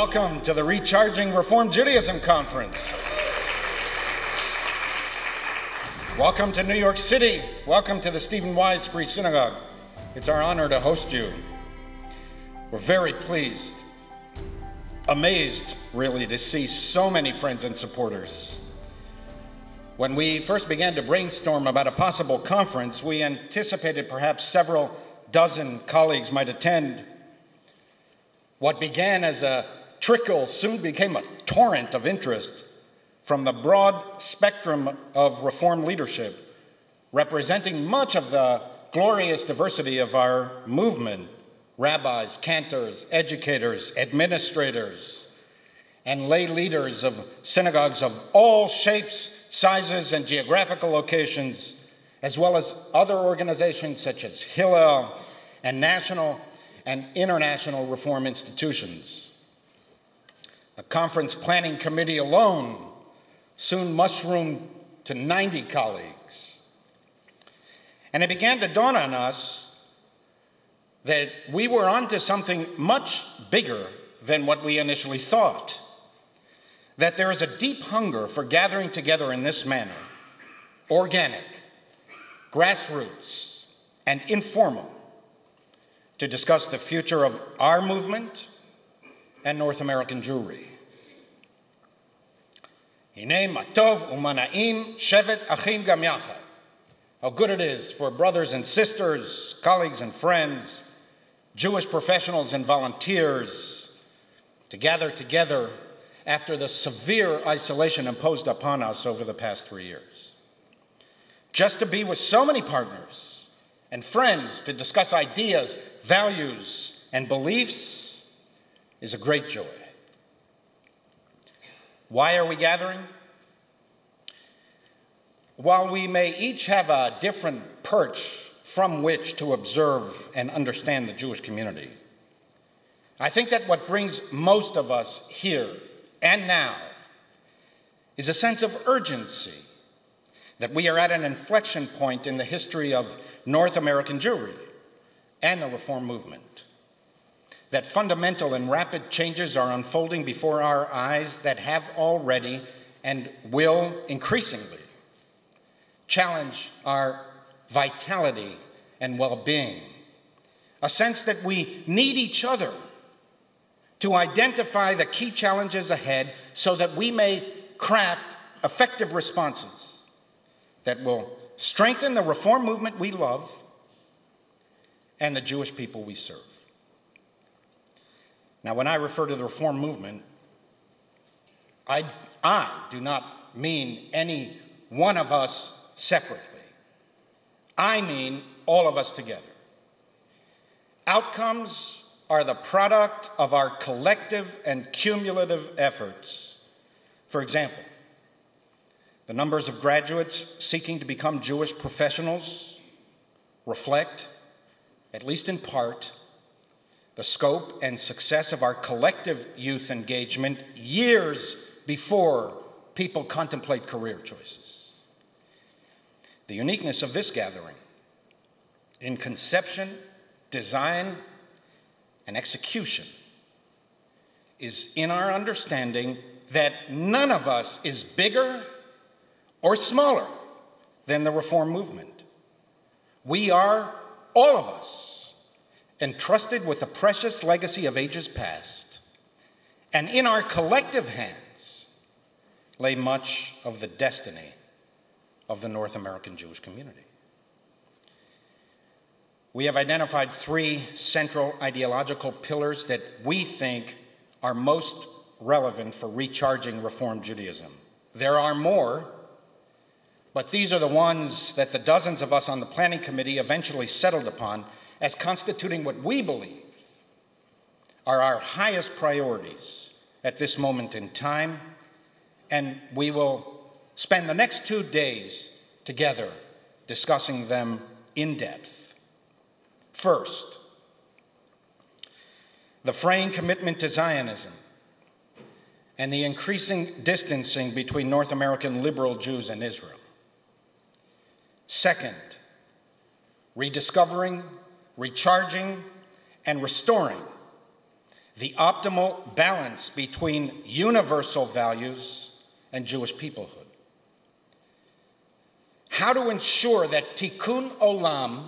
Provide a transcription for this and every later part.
Welcome to the Re-Charging Reform Judaism Conference. Welcome to New York City. Welcome to the Stephen Wise Free Synagogue. It's our honor to host you. We're very pleased, amazed really, to see so many friends and supporters. When we first began to brainstorm about a possible conference, we anticipated perhaps several dozen colleagues might attend. What began as a trickle soon became a torrent of interest from the broad spectrum of Reform leadership, representing much of the glorious diversity of our movement: rabbis, cantors, educators, administrators, and lay leaders of synagogues of all shapes, sizes, and geographical locations, as well as other organizations such as Hillel and national and international reform institutions. The conference planning committee alone soon mushroomed to 90 colleagues. And it began to dawn on us that we were onto something much bigger than what we initially thought. That there is a deep hunger for gathering together in this manner, organic, grassroots, and informal, to discuss the future of our movement and North American Jewry. Hinei matov u'mana'im shevet achim gam yachad. How good it is for brothers and sisters, colleagues and friends, Jewish professionals and volunteers to gather together after the severe isolation imposed upon us over the past 3 years. Just to be with so many partners and friends to discuss ideas, values, and beliefs is a great joy. Why are we gathering? While we may each have a different perch from which to observe and understand the Jewish community, I think that what brings most of us here and now is a sense of urgency that we are at an inflection point in the history of North American Jewry and the Reform movement. That fundamental and rapid changes are unfolding before our eyes that have already and will increasingly challenge our vitality and well-being. A sense that we need each other to identify the key challenges ahead so that we may craft effective responses that will strengthen the Reform movement we love and the Jewish people we serve. Now, when I refer to the Reform movement, I do not mean any one of us separately. I mean all of us together. Outcomes are the product of our collective and cumulative efforts. For example, the numbers of graduates seeking to become Jewish professionals reflect, at least in part, the scope and success of our collective youth engagement years before people contemplate career choices. The uniqueness of this gathering in conception, design, and execution is in our understanding that none of us is bigger or smaller than the Reform movement. We are, all of us, entrusted with the precious legacy of ages past, and in our collective hands lay much of the destiny of the North American Jewish community. We have identified 3 central ideological pillars that we think are most relevant for recharging Reform Judaism. There are more, but these are the ones that the dozens of us on the planning committee eventually settled upon as constituting what we believe are our highest priorities at this moment in time, and we will spend the next 2 days together discussing them in depth. First, the fraying commitment to Zionism and the increasing distancing between North American liberal Jews and Israel. Second, rediscovering, recharging, and restoring the optimal balance between universal values and Jewish peoplehood. How to ensure that Tikkun Olam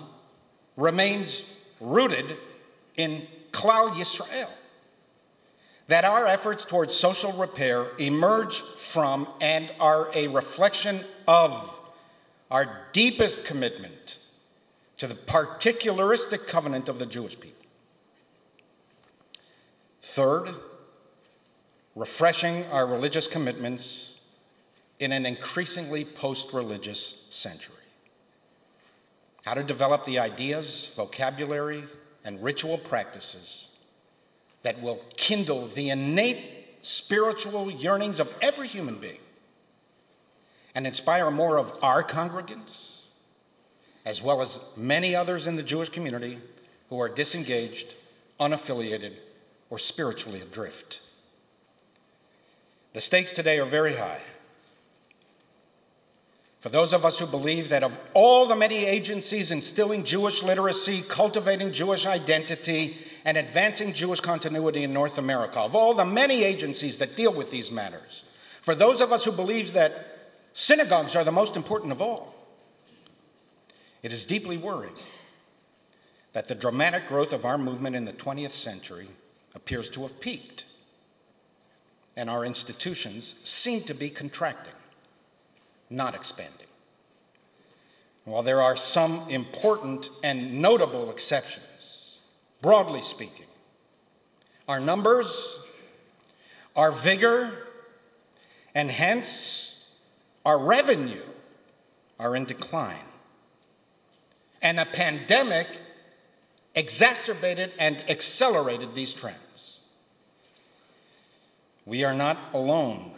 remains rooted in Klal Yisrael, that our efforts towards social repair emerge from and are a reflection of our deepest commitment to the particularistic covenant of the Jewish people. Third, refreshing our religious commitments in an increasingly post-religious century. How to develop the ideas, vocabulary, and ritual practices that will kindle the innate spiritual yearnings of every human being and inspire more of our congregants, as well as many others in the Jewish community who are disengaged, unaffiliated, or spiritually adrift. The stakes today are very high. For those of us who believe that of all the many agencies instilling Jewish literacy, cultivating Jewish identity, and advancing Jewish continuity in North America, of all the many agencies that deal with these matters, for those of us who believe that synagogues are the most important of all, it is deeply worrying that the dramatic growth of our movement in the 20th century appears to have peaked, and our institutions seem to be contracting, not expanding. While there are some important and notable exceptions, broadly speaking, our numbers, our vigor, and hence our revenue are in decline. And a pandemic exacerbated and accelerated these trends. We are not alone.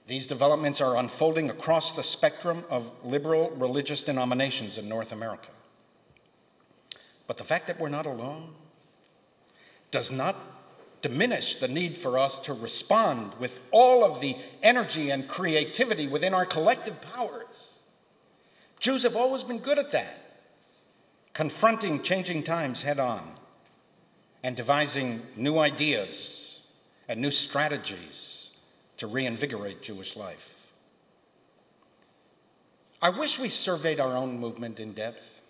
These developments are unfolding across the spectrum of liberal religious denominations in North America. But the fact that we're not alone does not diminish the need for us to respond with all of the energy and creativity within our collective powers. Jews have always been good at that, confronting changing times head on and devising new ideas and new strategies to reinvigorate Jewish life. I wish we surveyed our own movement in depth,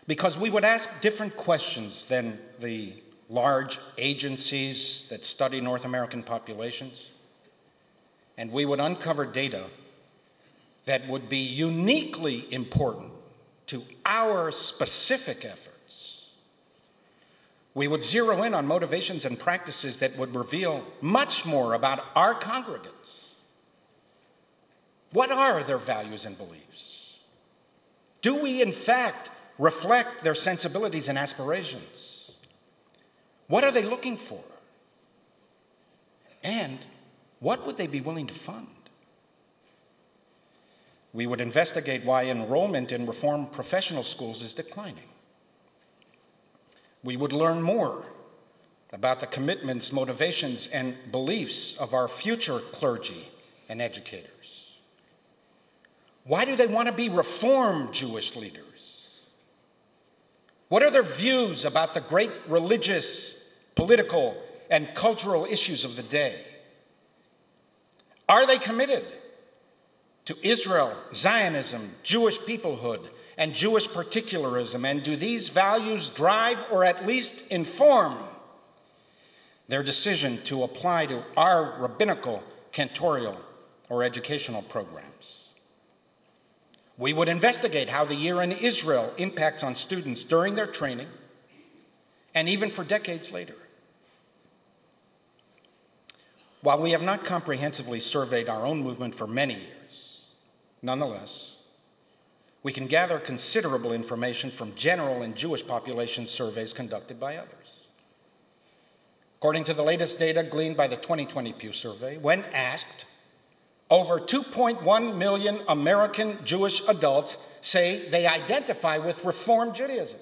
because we would ask different questions than the large agencies that study North American populations, and we would uncover data that would be uniquely important to our specific efforts. We would zero in on motivations and practices that would reveal much more about our congregants. What are their values and beliefs? Do we, in fact, reflect their sensibilities and aspirations? What are they looking for? And what would they be willing to fund? We would investigate why enrollment in Reformed professional schools is declining. We would learn more about the commitments, motivations, and beliefs of our future clergy and educators. Why do they want to be Reformed Jewish leaders? What are their views about the great religious, political, and cultural issues of the day? Are they committed to Israel, Zionism, Jewish peoplehood, and Jewish particularism? And do these values drive or at least inform their decision to apply to our rabbinical, cantorial, or educational programs? We would investigate how the year in Israel impacts on students during their training and even for decades later. While we have not comprehensively surveyed our own movement for many years, nonetheless, we can gather considerable information from general and Jewish population surveys conducted by others. According to the latest data gleaned by the 2020 Pew Survey, when asked, over 2.1 million American Jewish adults say they identify with Reform Judaism.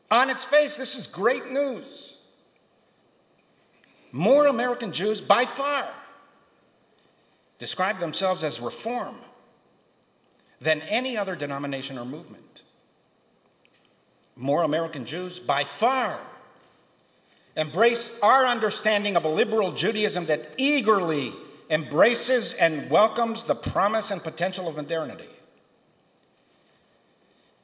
On its face, this is great news. More American Jews, by far, describe themselves as Reform than any other denomination or movement. more American Jews, by far, embrace our understanding of a liberal Judaism that eagerly embraces and welcomes the promise and potential of modernity.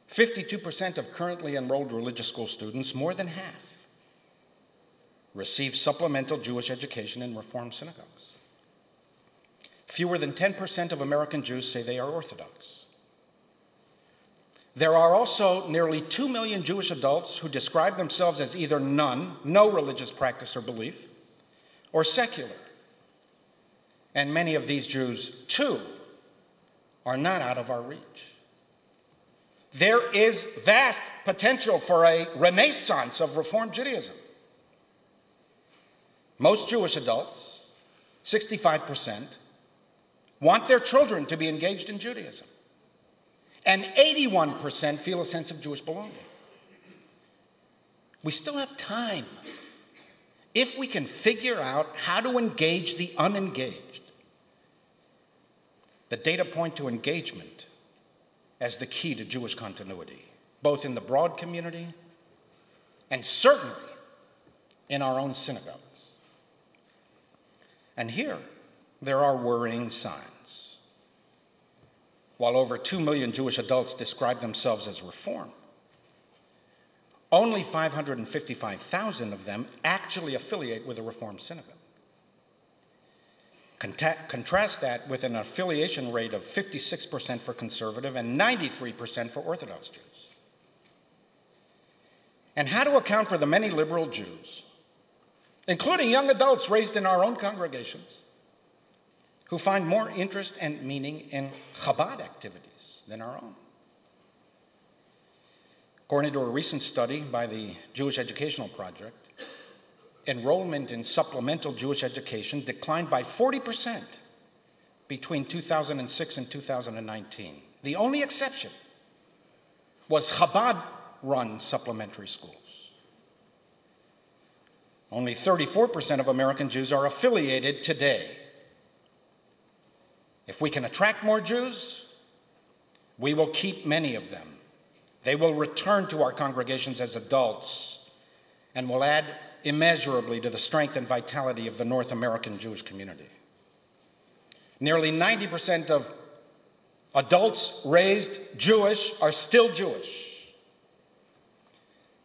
52% of currently enrolled religious school students, more than half, receive supplemental Jewish education in Reform synagogues. Fewer than 10% of American Jews say they are Orthodox. There are also nearly 2 million Jewish adults who describe themselves as either none, no religious practice or belief, or secular. And many of these Jews, too, are not out of our reach. There is vast potential for a renaissance of Reform Judaism. Most Jewish adults, 65%, want their children to be engaged in Judaism. And 81% feel a sense of Jewish belonging. We still have time if we can figure out how to engage the unengaged. The data point to engagement as the key to Jewish continuity, both in the broad community and certainly in our own synagogues. And here, there are worrying signs. While over 2 million Jewish adults describe themselves as Reform, only 555,000 of them actually affiliate with a Reform synagogue. Contrast that with an affiliation rate of 56% for conservative and 93% for Orthodox Jews. And how to account for the many liberal Jews, including young adults raised in our own congregations, who find more interest and meaning in Chabad activities than our own. According to a recent study by the Jewish Educational Project, enrollment in supplemental Jewish education declined by 40% between 2006 and 2019. The only exception was Chabad-run supplementary schools. Only 34% of American Jews are affiliated today. If we can attract more Jews, we will keep many of them. They will return to our congregations as adults and will add immeasurably to the strength and vitality of the North American Jewish community. Nearly 90% of adults raised Jewish are still Jewish,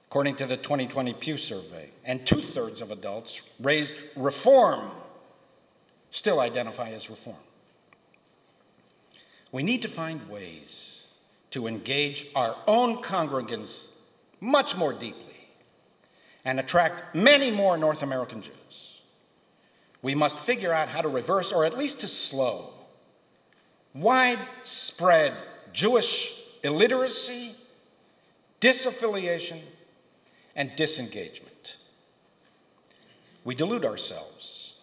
according to the 2020 Pew survey, and 2/3 of adults raised Reform still identify as Reform. We need to find ways to engage our own congregants much more deeply and attract many more North American Jews. We must figure out how to reverse, or at least to slow, widespread Jewish illiteracy, disaffiliation, and disengagement. We delude ourselves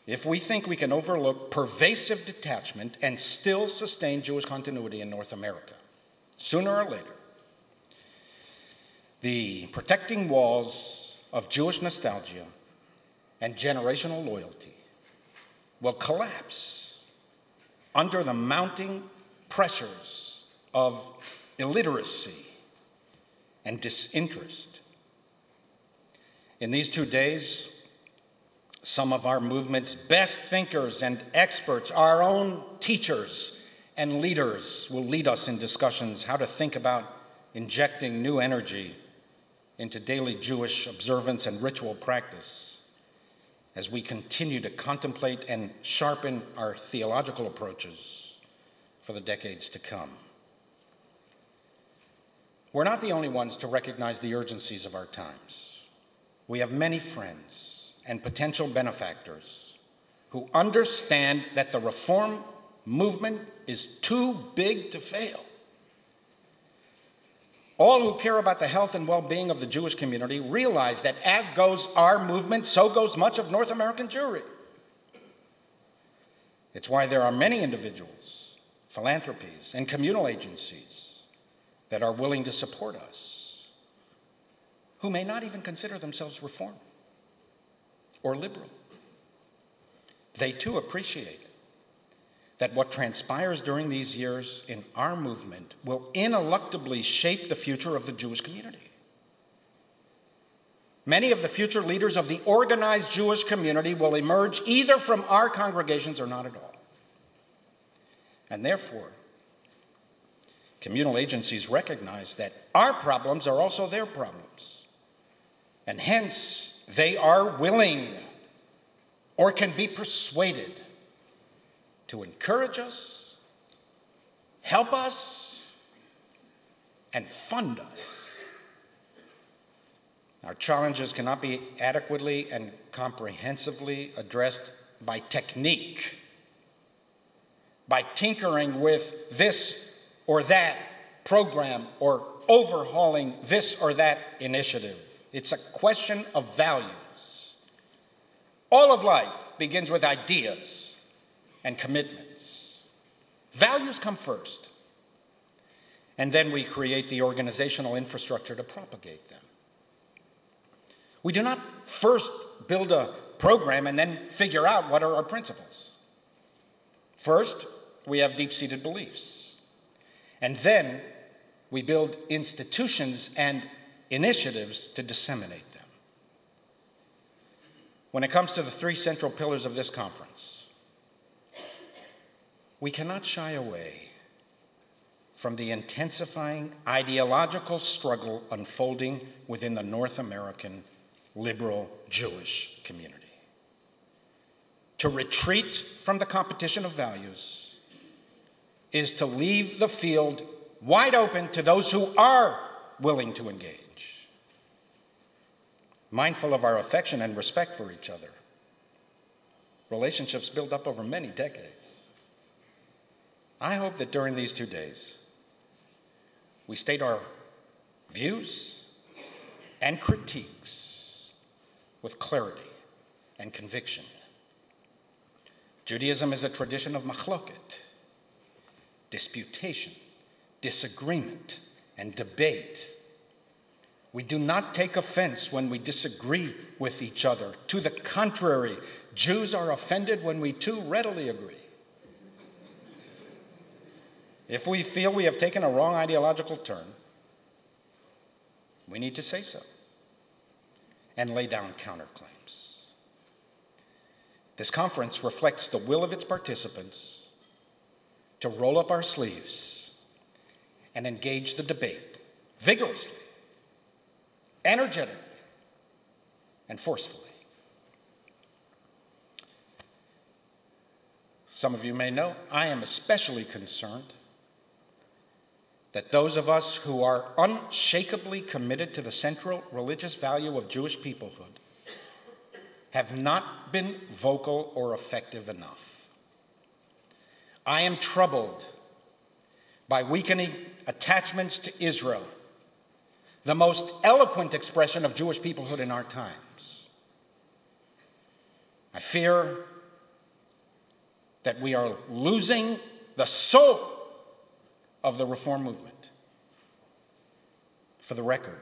if we think we can overlook pervasive detachment and still sustain Jewish continuity in North America. Sooner or later, the protecting walls of Jewish nostalgia and generational loyalty will collapse under the mounting pressures of illiteracy and disinterest. In these 2 days, some of our movement's best thinkers and experts, our own teachers and leaders, will lead us in discussions how to think about injecting new energy into daily Jewish observance and ritual practice as we continue to contemplate and sharpen our theological approaches for the decades to come. We're not the only ones to recognize the urgencies of our times. We have many friends and potential benefactors who understand that the Reform movement is too big to fail. All who care about the health and well-being of the Jewish community realize that as goes our movement, so goes much of North American Jewry. It's why there are many individuals, philanthropies, and communal agencies that are willing to support us, who may not even consider themselves Reform or liberal. They too appreciate that what transpires during these years in our movement will ineluctably shape the future of the Jewish community. Many of the future leaders of the organized Jewish community will emerge either from our congregations or not at all. And therefore, communal agencies recognize that our problems are also their problems. And hence, they are willing or can be persuaded to encourage us, help us, and fund us. Our challenges cannot be adequately and comprehensively addressed by technique, by tinkering with this or that program or overhauling this or that initiative. It's a question of values. All of life begins with ideas and commitments. Values come first, and then we create the organizational infrastructure to propagate them. We do not first build a program and then figure out what are our principles. First, we have deep-seated beliefs, and then we build institutions and initiatives to disseminate them. When it comes to the three central pillars of this conference, we cannot shy away from the intensifying ideological struggle unfolding within the North American liberal Jewish community. To retreat from the competition of values is to leave the field wide open to those who are willing to engage. Mindful of our affection and respect for each other, relationships built up over many decades. I hope that during these 2 days, we state our views and critiques with clarity and conviction. Judaism is a tradition of machloket, disputation, disagreement, and debate. We do not take offense when we disagree with each other. To the contrary, Jews are offended when we too readily agree. If we feel we have taken a wrong ideological turn, we need to say so and lay down counterclaims. This conference reflects the will of its participants to roll up our sleeves and engage the debate vigorously, energetically, and forcefully. Some of you may know, I am especially concerned that those of us who are unshakably committed to the central religious value of Jewish peoplehood have not been vocal or effective enough. I am troubled by weakening attachments to Israel, the most eloquent expression of Jewish peoplehood in our times. I fear that we are losing the soul of the reform movement. For the record,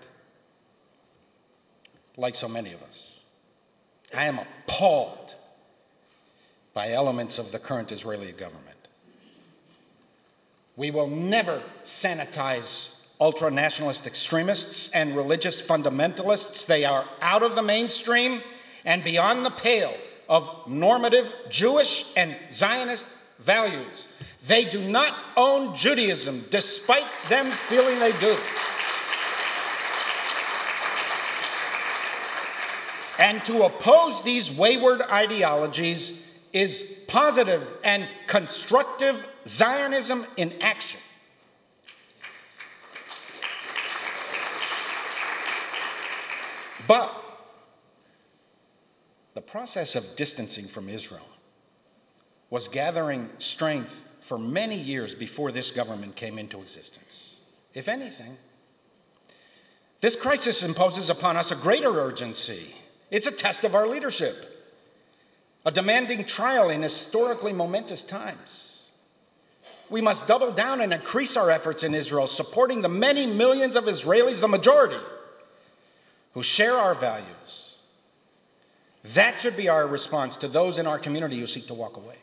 like so many of us, I am appalled by elements of the current Israeli government. We will never sanitize ultranationalist extremists and religious fundamentalists. They are out of the mainstream and beyond the pale of normative Jewish and Zionist values. They do not own Judaism, despite them feeling they do. And to oppose these wayward ideologies is positive and constructive Zionism in action. But the process of distancing from Israel was gathering strength for many years before this government came into existence. If anything, this crisis imposes upon us a greater urgency. It's a test of our leadership, a demanding trial in historically momentous times. We must double down and increase our efforts in Israel, supporting the many millions of Israelis, the majority, who share our values. That should be our response to those in our community who seek to walk away.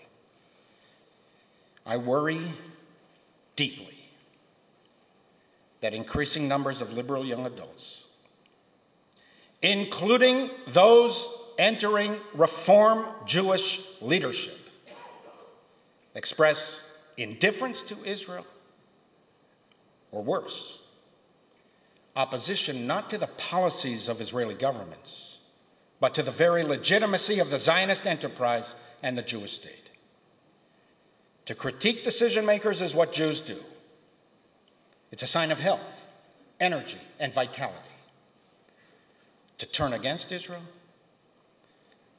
I worry deeply that increasing numbers of liberal young adults, including those entering Reform Jewish leadership, express indifference to Israel, or worse, opposition not to the policies of Israeli governments, but to the very legitimacy of the Zionist enterprise and the Jewish state. To critique decision makers is what Jews do. It's a sign of health, energy, and vitality. To turn against Israel,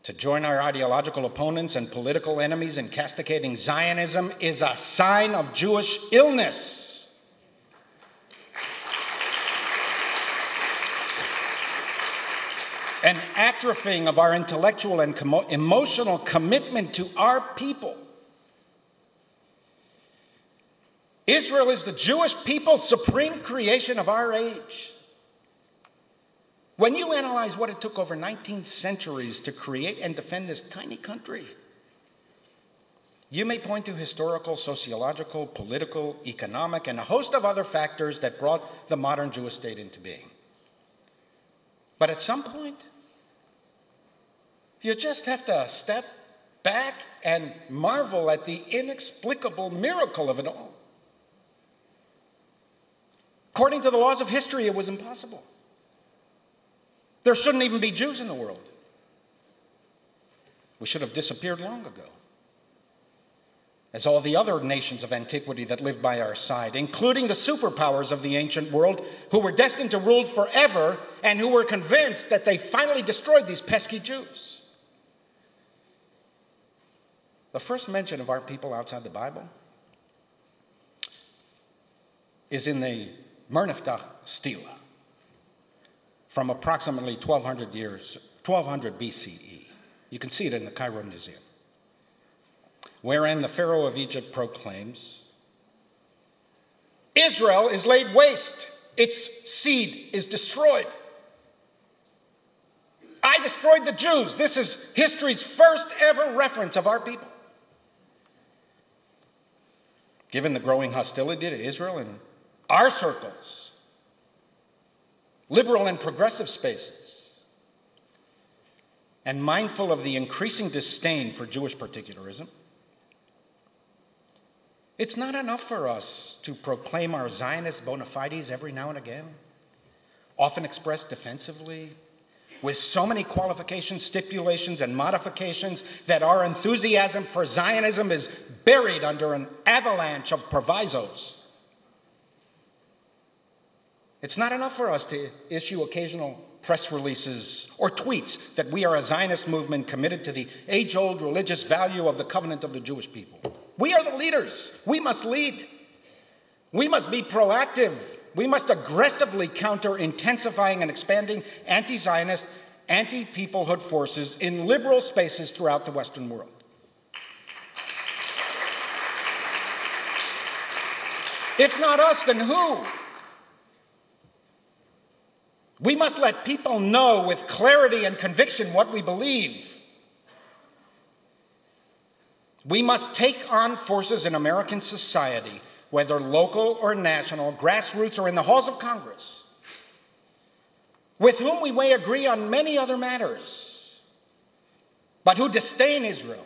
to join our ideological opponents and political enemies in castigating Zionism is a sign of Jewish illness. An atrophying of our intellectual and emotional commitment to our people. Israel is the Jewish people's supreme creation of our age. When you analyze what it took over 19 centuries to create and defend this tiny country, you may point to historical, sociological, political, economic, and a host of other factors that brought the modern Jewish state into being. But at some point, you just have to step back and marvel at the inexplicable miracle of it all. According to the laws of history, it was impossible. There shouldn't even be Jews in the world. We should have disappeared long ago, as all the other nations of antiquity that lived by our side, including the superpowers of the ancient world, who were destined to rule forever and who were convinced that they finally destroyed these pesky Jews. The first mention of our people outside the Bible is in the Merneftach stela from approximately 1200 BCE. You can see it in the Cairo Museum, wherein the Pharaoh of Egypt proclaims, Israel is laid waste, its seed is destroyed. I destroyed the Jews. This is history's first ever reference of our people. Given the growing hostility to Israel in our circles, liberal and progressive spaces, and mindful of the increasing disdain for Jewish particularism, it's not enough for us to proclaim our Zionist bona fides every now and again, often expressed defensively, with so many qualifications, stipulations, and modifications that our enthusiasm for Zionism is buried under an avalanche of provisos. It's not enough for us to issue occasional press releases or tweets that we are a Zionist movement committed to the age-old religious value of the covenant of the Jewish people. We are the leaders. We must lead. We must be proactive. We must aggressively counter intensifying and expanding anti-Zionist, anti-peoplehood forces in liberal spaces throughout the Western world. If not us, then who? We must let people know with clarity and conviction what we believe. We must take on forces in American society, whether local or national, grassroots or in the halls of Congress, with whom we may agree on many other matters, but who disdain Israel,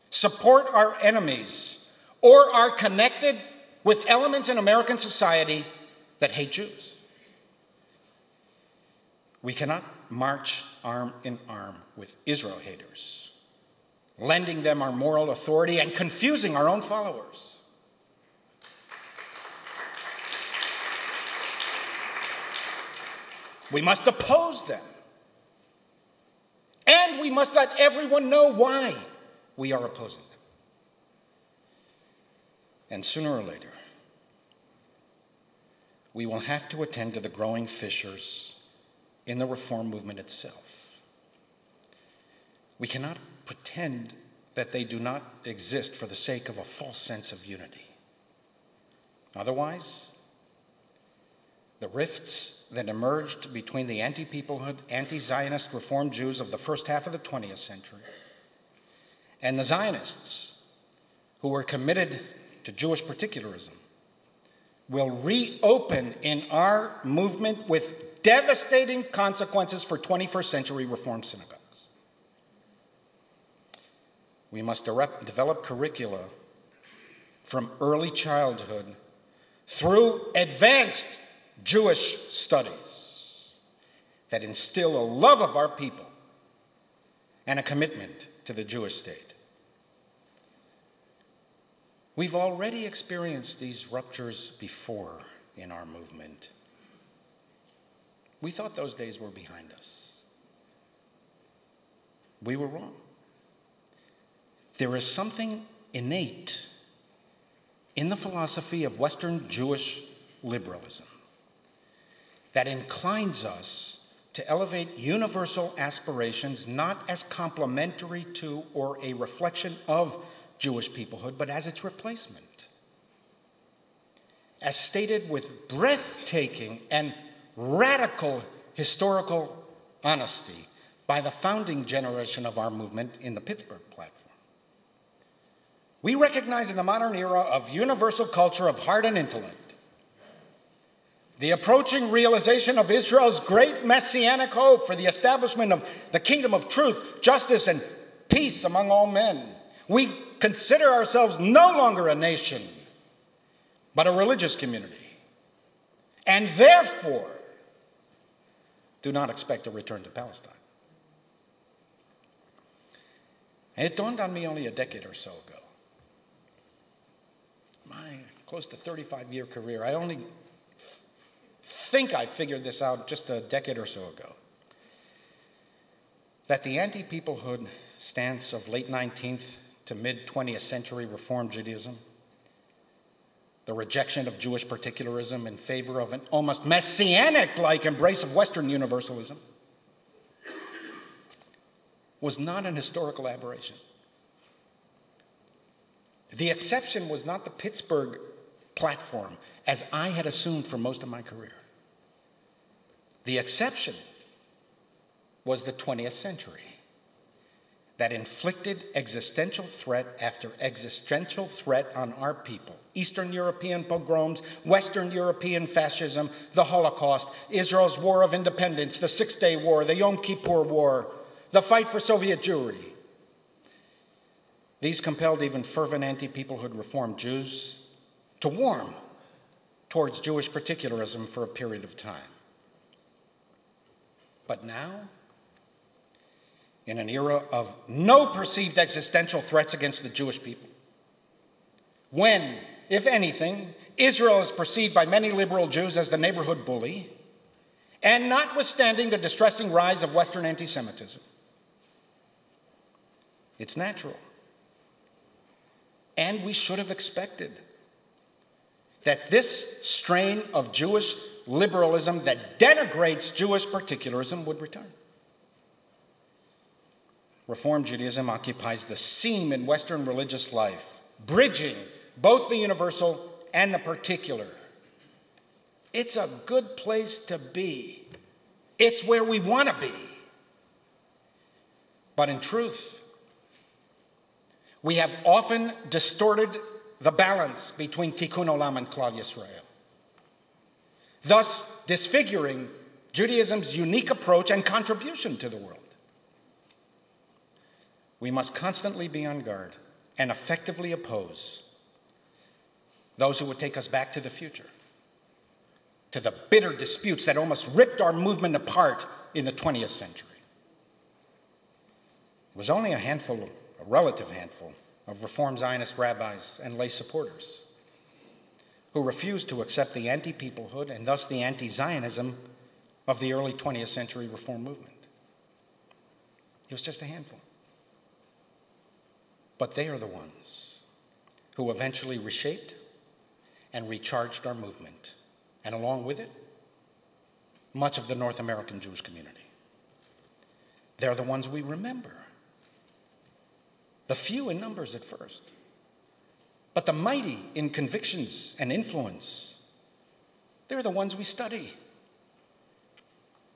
support our enemies, or are connected with elements in American society that hate Jews. We cannot march arm in arm with Israel haters, lending them our moral authority and confusing our own followers. We must oppose them. And we must let everyone know why we are opposing them. And sooner or later, we will have to attend to the growing fissures in the reform movement itself. We cannot pretend that they do not exist for the sake of a false sense of unity. Otherwise, the rifts that emerged between the anti-peoplehood, anti-Zionist Reform Jews of the first half of the 20th century and the Zionists, who are committed to Jewish particularism will reopen in our movement with devastating consequences for 21st century Reform synagogues. We must develop curricula from early childhood through advanced Jewish studies that instill a love of our people and a commitment to the Jewish state. We've already experienced these ruptures before in our movement. We thought those days were behind us. We were wrong. There is something innate in the philosophy of Western Jewish liberalism that inclines us to elevate universal aspirations not as complementary to or a reflection of Jewish peoplehood, but as its replacement. As stated with breathtaking and radical historical honesty by the founding generation of our movement in the Pittsburgh platform. We recognize in the modern era of universal culture of heart and intellect the approaching realization of Israel's great messianic hope for the establishment of the kingdom of truth, justice, and peace among all men. We consider ourselves no longer a nation, but a religious community, and therefore do not expect a return to Palestine. And it dawned on me only a decade or so ago. My close to 35-year career, I only think I figured this out just a decade or so ago, that the anti-peoplehood stance of late 19th to mid-20th century Reform Judaism, the rejection of Jewish particularism in favor of an almost messianic-like embrace of Western universalism, was not an historical aberration. The exception was not the Pittsburgh platform, as I had assumed for most of my career. The exception was the 20th century that inflicted existential threat after existential threat on our people. Eastern European pogroms, Western European fascism, the Holocaust, Israel's War of Independence, the Six-Day War, the Yom Kippur War, the fight for Soviet Jewry. These compelled even fervent anti-peoplehood Reform Jews to warm towards Jewish particularism for a period of time. But now, in an era of no perceived existential threats against the Jewish people, when, if anything, Israel is perceived by many liberal Jews as the neighborhood bully, and notwithstanding the distressing rise of Western anti-Semitism, it's natural, and we should have expected, that this strain of Jewish liberalism that denigrates Jewish particularism would return. Reform Judaism occupies the seam in Western religious life, bridging both the universal and the particular. It's a good place to be. It's where we want to be. But in truth, we have often distorted the balance between Tikkun Olam and Klal Yisrael, thus disfiguring Judaism's unique approach and contribution to the world. We must constantly be on guard and effectively oppose those who would take us back to the future, to the bitter disputes that almost ripped our movement apart in the 20th century. It was only a relative handful of Reform Zionist rabbis and lay supporters who refused to accept the anti-peoplehood and thus the anti-Zionism of the early 20th century Reform movement. It was just a handful. But they are the ones who eventually reshaped and recharged our movement, and along with it, much of the North American Jewish community. They're the ones we remember. The few in numbers at first, but the mighty in convictions and influence. They're the ones we study.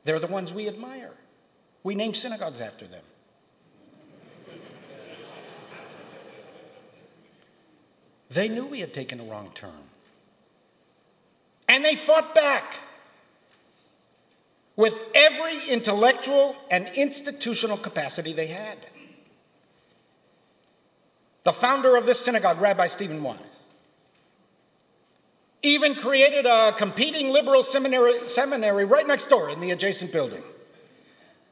They're the ones we admire. We name synagogues after them. They knew we had taken a wrong turn. And they fought back with every intellectual and institutional capacity they had. The founder of this synagogue, Rabbi Stephen Wise, even created a competing liberal seminary right next door in the adjacent building.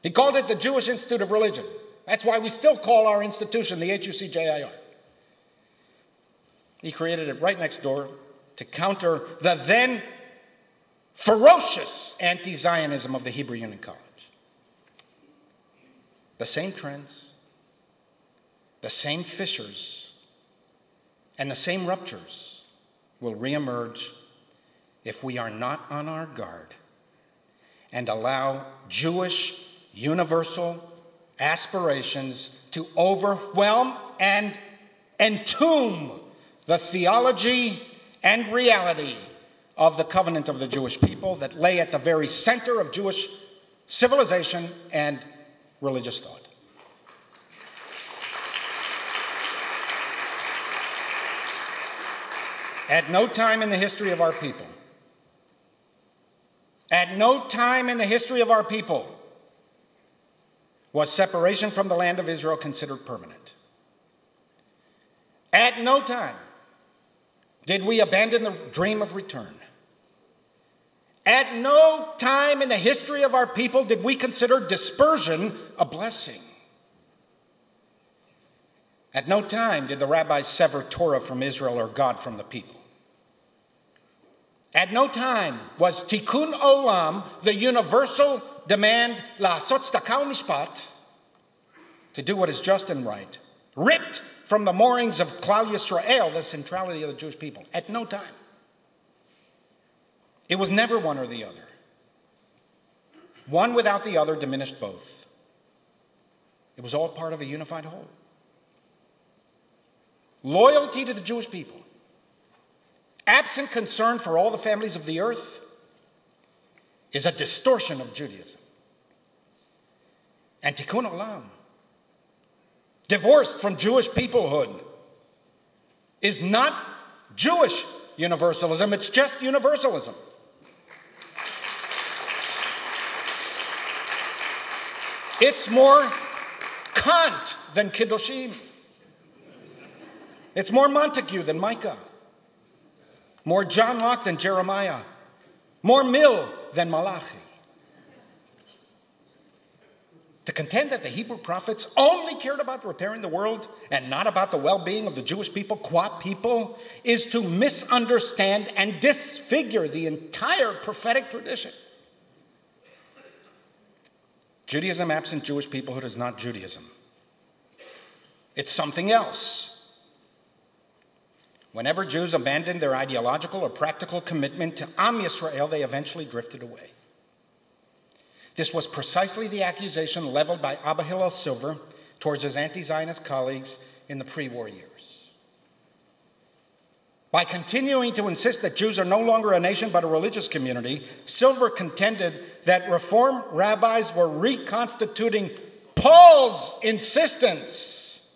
He called it the Jewish Institute of Religion. That's why we still call our institution the HUCJIR. He created it right next door to counter the then ferocious anti-Zionism of the Hebrew Union College. The same trends, the same fissures, and the same ruptures will reemerge if we are not on our guard and allow Jewish universal aspirations to overwhelm and entomb the theology and reality of the covenant of the Jewish people that lay at the very center of Jewish civilization and religious thought. At no time in the history of our people, was separation from the land of Israel considered permanent. At no time did we abandon the dream of return. At no time in the history of our people did we consider dispersion a blessing. At no time did the rabbis sever Torah from Israel or God from the people. At no time was tikkun olam, the universal demand, la'asot tzedakah u'mishpat, to do what is just and right, ripped from the moorings of Klal Yisrael, the centrality of the Jewish people. At no time. It was never one or the other. One without the other diminished both. It was all part of a unified whole. Loyalty to the Jewish people, absent concern for all the families of the earth, is a distortion of Judaism. And tikkun olam, divorced from Jewish peoplehood, is not Jewish universalism, it's just universalism. It's more Kant than Kiddushim. It's more Montague than Micah. More John Locke than Jeremiah. More Mill than Malachi. To contend that the Hebrew prophets only cared about repairing the world and not about the well-being of the Jewish people, qua people, is to misunderstand and disfigure the entire prophetic tradition. Judaism absent Jewish peoplehood is not Judaism. It's something else. Whenever Jews abandoned their ideological or practical commitment to Am Yisrael, they eventually drifted away. This was precisely the accusation leveled by Abba Hillel Silver towards his anti-Zionist colleagues in the pre-war years. By continuing to insist that Jews are no longer a nation but a religious community, Silver contended that Reform rabbis were reconstituting Paul's insistence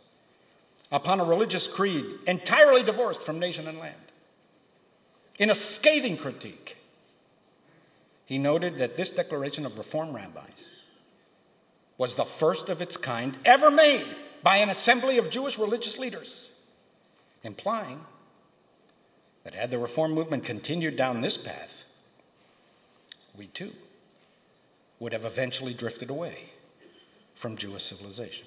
upon a religious creed entirely divorced from nation and land. In a scathing critique, he noted that this declaration of Reform rabbis was the first of its kind ever made by an assembly of Jewish religious leaders, implying that had the Reform movement continued down this path, we too would have eventually drifted away from Jewish civilization.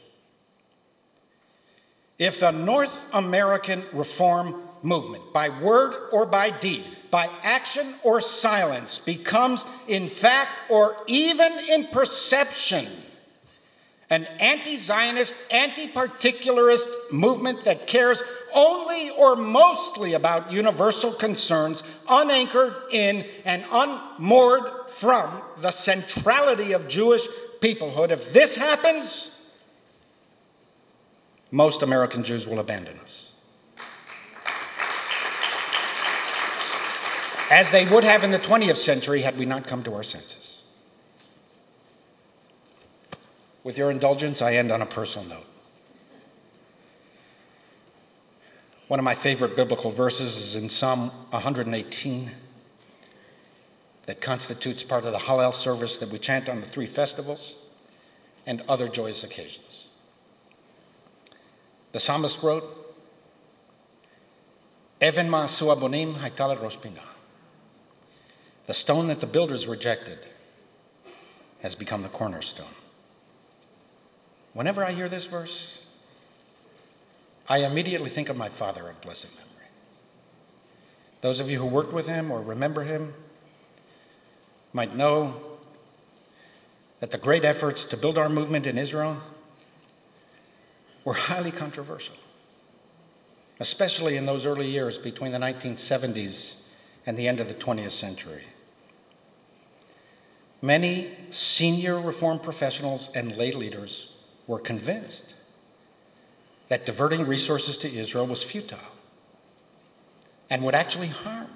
If the North American Reform movement, by word or by deed, by action or silence, becomes in fact or even in perception an anti-Zionist, anti-particularist movement that cares only or mostly about universal concerns, unanchored in and unmoored from the centrality of Jewish peoplehood, if this happens, most American Jews will abandon us. As they would have in the 20th century had we not come to our senses. With your indulgence, I end on a personal note. One of my favorite biblical verses is in Psalm 118 that constitutes part of the Hallel service that we chant on the 3 festivals and other joyous occasions. The psalmist wrote, Even ma'asu abonim hayta lerosh pinah. The stone that the builders rejected has become the cornerstone. Whenever I hear this verse, I immediately think of my father of blessed memory. Those of you who worked with him or remember him might know that the great efforts to build our movement in Israel were highly controversial, especially in those early years between the 1970s and the end of the 20th century. Many senior Reform professionals and lay leaders were convinced that diverting resources to Israel was futile and would actually harm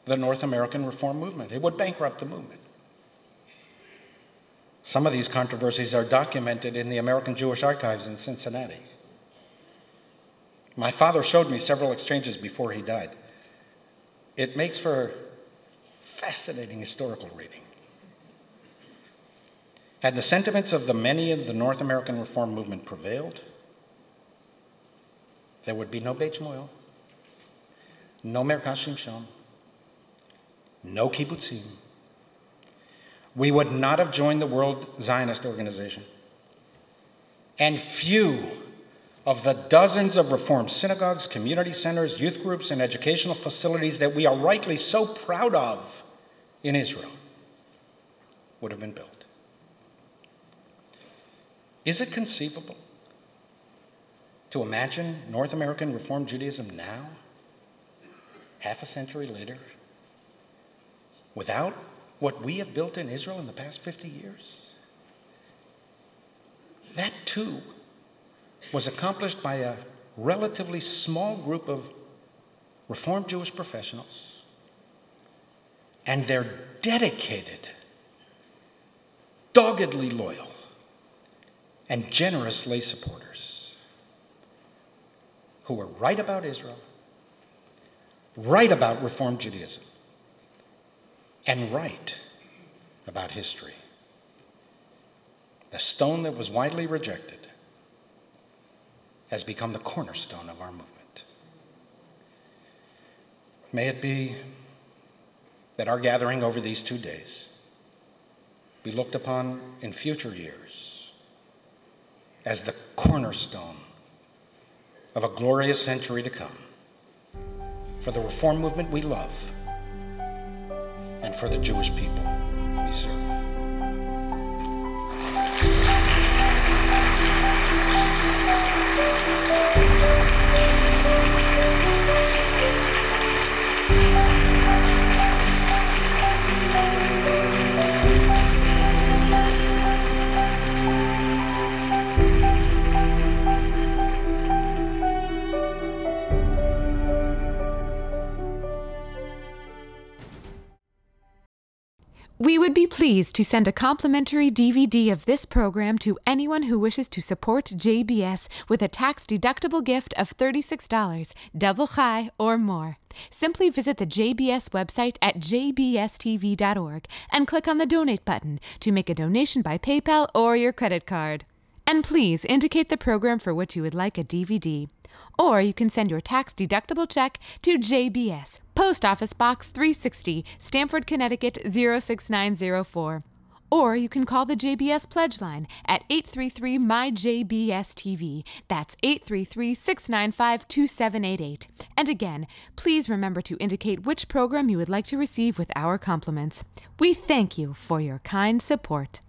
the North American Reform movement. It would bankrupt the movement. Some of these controversies are documented in the American Jewish Archives in Cincinnati. My father showed me several exchanges before he died. It makes for fascinating historical reading. Had the sentiments of the many of the North American Reform movement prevailed, there would be no Beit Shmuel, no Merkaz Shimshon, no kibbutzim. We would not have joined the World Zionist Organization. And few of the dozens of Reform synagogues, community centers, youth groups, and educational facilities that we are rightly so proud of in Israel would have been built. Is it conceivable to imagine North American Reform Judaism now, half a century later, without what we have built in Israel in the past 50 years? That too was accomplished by a relatively small group of Reform Jewish professionals and their dedicated, doggedly loyal, and generous lay supporters who were right about Israel, right about Reform Judaism, and right about history. The stone that was widely rejected has become the cornerstone of our movement. May it be that our gathering over these 2 days be looked upon in future years as the cornerstone of a glorious century to come for the Reform movement we love and for the Jewish people we serve. We would be pleased to send a complimentary DVD of this program to anyone who wishes to support JBS with a tax-deductible gift of $36, double chai, or more. Simply visit the JBS website at jbstv.org and click on the Donate button to make a donation by PayPal or your credit card. And please indicate the program for which you would like a DVD. Or you can send your tax-deductible check to JBS, Post Office Box 360, Stamford, Connecticut 06904. Or you can call the JBS Pledge Line at 833-MY-JBS-TV. That's 833-695-2788. And again, please remember to indicate which program you would like to receive with our compliments. We thank you for your kind support.